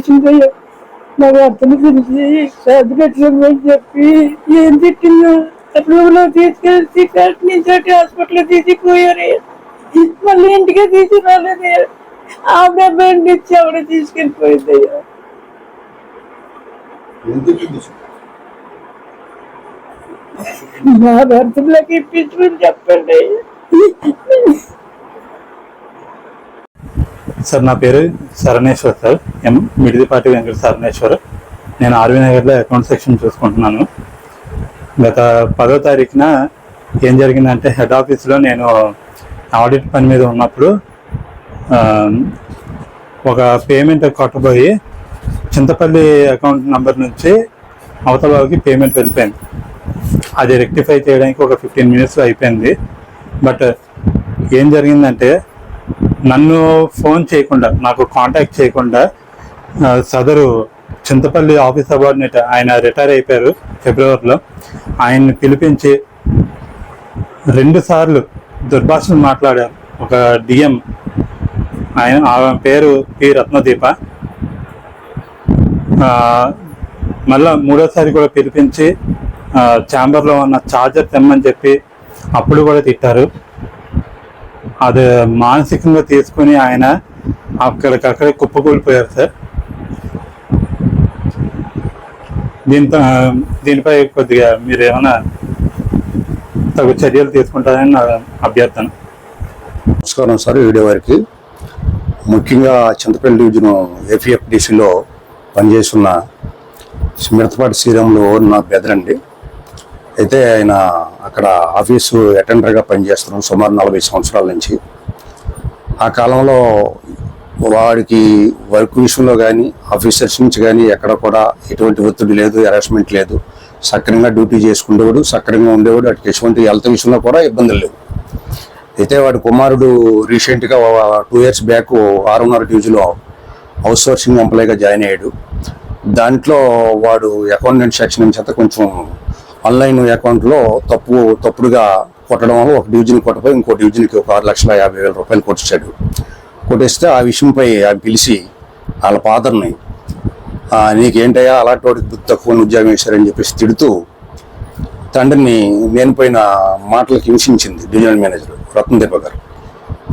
వచ్చిందయ్యా. నా భర్తను పిలిచి శ్రద్ధ పెట్టుకోమని చెప్పి ఏం తిట్టిందో రూమ్లో తీసుకెళ్ళి కరెక్ట్ నుంచి హాస్పిటల్ తీసిపోయారయ్యా. మళ్ళీ ఇంటికే తీసుకురాలేదయ్యా. ఆవిడ బండి ఇచ్చి ఆవిడ తీసుకెళ్ళిపోయిందయ్యా. మా భర్తలోకి ఇప్పించుకుని చెప్పండి. సార్ నా పేరు శరణేశ్వర్ సార్, మిడిదిపాటి వెంకట శరణేశ్వర్. నేను ఆర్వీ నగర్లో అకౌంట్ సెక్షన్ చూసుకుంటున్నాను. గత 10వ తారీఖున ఏం జరిగిందంటే హెడ్ ఆఫీస్లో నేను ఆడిట్ పని మీద ఉన్నప్పుడు ఒక పేమెంట్ కొట్టబోయి చింతపల్లి అకౌంట్ నెంబర్ నుంచి అవతలకి పేమెంట్ వెళ్ళిపోయింది. అది రెక్టిఫై చేయడానికి ఒక 15 minutes అయిపోయింది. బట్ ఏం జరిగిందంటే నన్ను ఫోన్ చేయకుండా, నాకు కాంటాక్ట్ చేయకుండా సదరు చింతపల్లి ఆఫీస్ సబార్డినేట్, ఆయన రిటైర్ అయిపోయారు ఫిబ్రవరిలో, ఆయన్ని పిలిపించి 2 సార్లు దుర్భాషలు మాట్లాడారు. ఒక డిఎం, ఆమె పేరు పి రత్నదీప, మళ్ళా 3వసారి కూడా పిలిపించి ఛాంబర్లో ఉన్న ఛార్జర్ తెమ్మని చెప్పి అప్పుడు కూడా తిట్టారు. అది మానసికంగా తీసుకుని ఆయన అక్కడికక్కడే కుప్పకూలిపోయారు సార్. దీనిపై కొద్దిగా మీరు ఏమైనా తగు చర్యలు తీసుకుంటారని నా అభ్యర్థన. నమస్కారం సార్. వీడియో వారికి ముఖ్యంగా చింతపల్లి డివిజన్ ఏపీఎఫ్డిసిలో పనిచేస్తున్న మిడతపాటి శ్రీరాములు నా బెదరండి. అయితే ఆయన అక్కడ ఆఫీసు అటెండర్గా పనిచేస్తున్నాం సుమారు 40 సంవత్సరాల నుంచి. ఆ కాలంలో వాడికి వర్క్ విషయంలో కానీ ఆఫీసర్స్ నుంచి కానీ ఎక్కడ కూడా ఎటువంటి ఒత్తిడి లేదు, హెరాస్మెంట్ లేదు. సక్రమంగా డ్యూటీ చేసుకునేవాడు, సక్రమంగా ఉండేవాడు. అటు ఎటువంటి హెల్త్ విషయంలో కూడా ఇబ్బందులు లేవు. అయితే వాడి కుమారుడు రీసెంట్గా 2 years బ్యాక్ ఆర్ఎన్ఆర్ డివిజన్లో అవుట్ సోర్సింగ్ ఎంప్లాయీగా జాయిన్ అయ్యాడు. దాంట్లో వాడు అకౌంటెంట్ సెక్షన్ నుంచి అయితే కొంచెం ఆన్లైన్ అకౌంట్లో తప్పుడుగా కొట్టడం వల్ల ఒక డివిజన్ కొట్టపోయి ఇంకో డివిజన్కి ఒక 6,50,000 రూపాయలు కొట్టించాడు. కొట్టేస్తే ఆ విషయంపై ఆయన పిలిచి వాళ్ళ ఫాదర్ని, నీకేంటయ్యా అలాంటి వాడికి బుద్ధి తక్కువ ఉద్యోగం వేశారని చెప్పేసి తిడుతూ తండ్రిని లేనిపోయిన మాటలకు హింసించింది డివిజనల్ మేనేజర్ రత్నదీప గారు.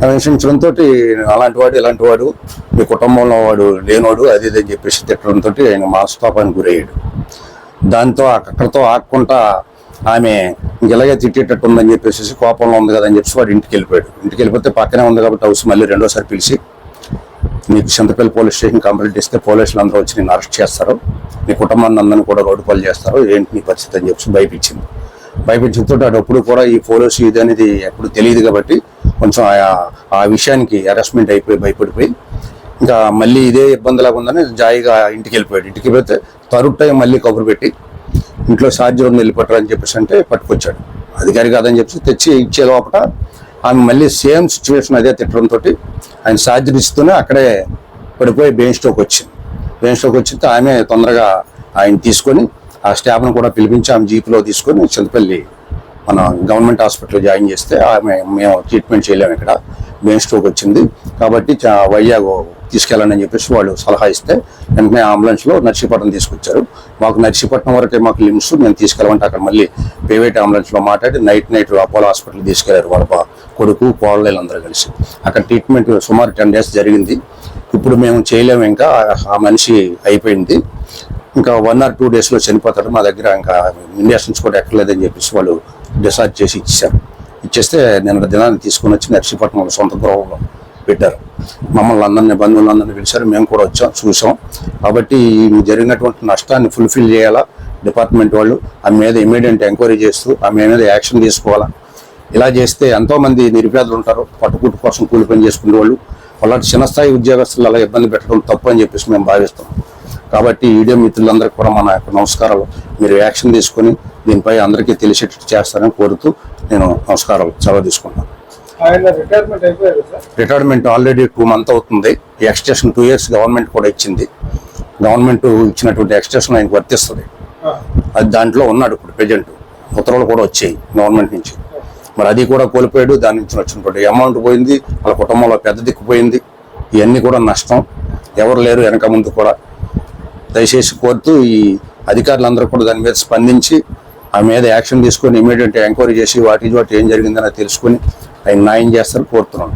ఆ హింసించడంతో అలాంటి వాడు ఇలాంటి వాడు మీ కుటుంబంలో వాడు లేనివాడు అది ఇది అని చెప్పేసి తిట్టడంతో ఆయన మనస్తాపానికి గురయ్యాడు. దాంతో అక్కడితో ఆకుండా ఆమె ఇలాగే తిట్టేటట్టు ఉందని చెప్పేసి కోపంలో ఉంది కదా అని చెప్పేసి వాడు ఇంటికి వెళ్ళిపోయాడు. ఇంటికి వెళ్ళిపోతే పక్కనే ఉంది కాబట్టి హౌస్ మళ్ళీ 2వసారి పిలిచి నీకు చింతపల్లి పోలీస్ స్టేషన్ కంప్లైంట్ ఇస్తే పోలీసులు అందరూ వచ్చి నేను అరెస్ట్ చేస్తారు, నీ కుటుంబాన్ని అందరినీ కూడా రోడ్డు పాలు చేస్తారు, ఏంటి నీ పరిస్థితి అని చెప్పి భయపించింది. భయపించడంతో అప్పుడు కూడా ఈ పోలీసు ఇది అనేది ఎప్పుడు తెలియదు కాబట్టి కొంచెం ఆ విషయానికి హెరాస్మెంట్ అయిపోయి భయపడిపోయి ఇంకా మళ్ళీ ఇదే ఇబ్బందిలాగా ఉందని జాయిగా ఇంటికి వెళ్ళిపోయాడు. ఇంటికి వెళ్తే థర్డ్ టైం మళ్ళీ కబురు పెట్టి ఇంట్లో ఛార్జర్ వెళ్ళిపోతారని చెప్పేసి అంటే పట్టుకొచ్చాడు. అధికారి కాదని చెప్పేసి తెచ్చి ఇచ్చే లోపల ఆమె మళ్ళీ సేమ్ సిచ్యువేషన్ అదే తిట్టడంతో ఆయన ఛార్జర్ ఇస్తూనే అక్కడే పడిపోయి బ్రెయిన్ స్ట్రోక్ వచ్చింది. బ్రెయిన్ స్ట్రోక్ వచ్చితే ఆమె తొందరగా ఆయన తీసుకొని ఆ స్టాఫ్ను కూడా పిలిపించి ఆమె జీప్లో తీసుకొని చింతపల్లి మన గవర్నమెంట్ హాస్పిటల్లో జాయిన్ చేస్తే మేము ట్రీట్మెంట్ చేయలేము, ఇక్కడ బ్రెయిన్ స్ట్రోక్ వచ్చింది కాబట్టి వైజాగ్ తీసుకెళ్ళండి అని చెప్పేసి వాళ్ళు సలహా ఇస్తే వెంటనే అంబులెన్స్లో నర్సీపట్నం తీసుకొచ్చారు. మాకు నర్సీపట్నం వరకే మాకు లిమ్స్, మేము తీసుకెళ్ళమంటే అక్కడ మళ్ళీ ప్రైవేట్ అంబులెన్స్లో మాట్లాడి నైట్ అపోలో హాస్పిటల్ తీసుకెళ్లారు. వాళ్ళ కొడుకు కోడళ్ళు అందరూ కలిసి అక్కడ ట్రీట్మెంట్ సుమారు 10 days జరిగింది. ఇప్పుడు మేము చేయలేము, ఇంకా ఆ మనిషి అయిపోయింది, ఇంకా 1 or 2 daysలో చనిపోతాడు, మా దగ్గర ఇంకా ఇంజక్షన్స్ కూడా ఎక్కలేదని చెప్పేసి వాళ్ళు డిశ్చార్జ్ చేసి ఇచ్చారు. ఇచ్చేస్తే నిన్న దినాన్ని తీసుకొని వచ్చి నర్సీపట్నంలో సొంత గృహంలో పెట్టారు. మమ్మల్ని అందరినీ బంధువులందరినీ పిలిచారు, మేము కూడా వచ్చాం చూసాం. కాబట్టి జరిగినటువంటి నష్టాన్ని ఫుల్ఫిల్ చేయాలా డిపార్ట్మెంట్ వాళ్ళు, ఆమె మీద ఇమీడియట్ ఎంక్వైరీ చేస్తూ ఆమె మీద యాక్షన్ తీసుకోవాలా. ఇలా చేస్తే ఎంతోమంది నిరుపేదలు ఉంటారు, పట్టుకుట్టు కోసం కూలి పని చేసుకునే వాళ్ళు, అలాంటి చిన్న స్థాయి ఉద్యోగస్తులు అలా ఇబ్బంది పెట్టడం తప్పు అని చెప్పేసి మేము భావిస్తాం. కాబట్టి వీడియో మిత్రులందరికీ కూడా మన యొక్క నమస్కారాలు. మీరు యాక్షన్ తీసుకొని దీనిపై అందరికీ తెలిసేటట్టు చేస్తారని కోరుతూ నేను నమస్కారాలు సెలవు తీసుకున్నాను. రిటైర్మెంట్ ఆల్రెడీ 2 months అవుతుంది. ఎక్స్టెన్షన్ 2 years గవర్నమెంట్ కూడా ఇచ్చింది. గవర్నమెంట్ ఇచ్చినటువంటి ఎక్స్టెన్షన్ ఆయనకు వర్తిస్తుంది. అది దాంట్లో ఉన్నాడు ఇప్పుడు ప్రెజెంట్. ఉత్తర్వులు కూడా వచ్చాయి గవర్నమెంట్ నుంచి. మరి అది కూడా కోల్పోయాడు. దాని నుంచి వచ్చినటువంటి అమౌంట్ పోయింది, వాళ్ళ కుటుంబంలో పెద్ద దిక్కుపోయింది. ఇవన్నీ కూడా నష్టం, ఎవరు లేరు వెనక ముందు కూడా. దయచేసి కోరుతూ ఈ అధికారులందరూ కూడా దాని మీద స్పందించి ఆ మీద యాక్షన్ తీసుకొని ఇమీడియట్ ఎంక్వైరీ చేసి వాటి ఏం జరిగిందని తెలుసుకొని ఆయన న్యాయం చేస్తారని కోరుతున్నాను.